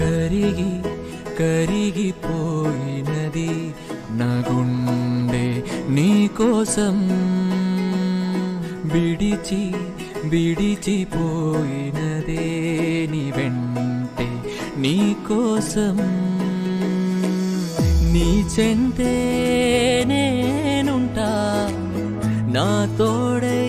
కరిగి కరిగిపోయినది నా గుండె నీకోసం బిడిచి బిడిచిపోయినదే నీ వెంటే నీకోసం నీ చెంతే నేనుంటా నా తోడై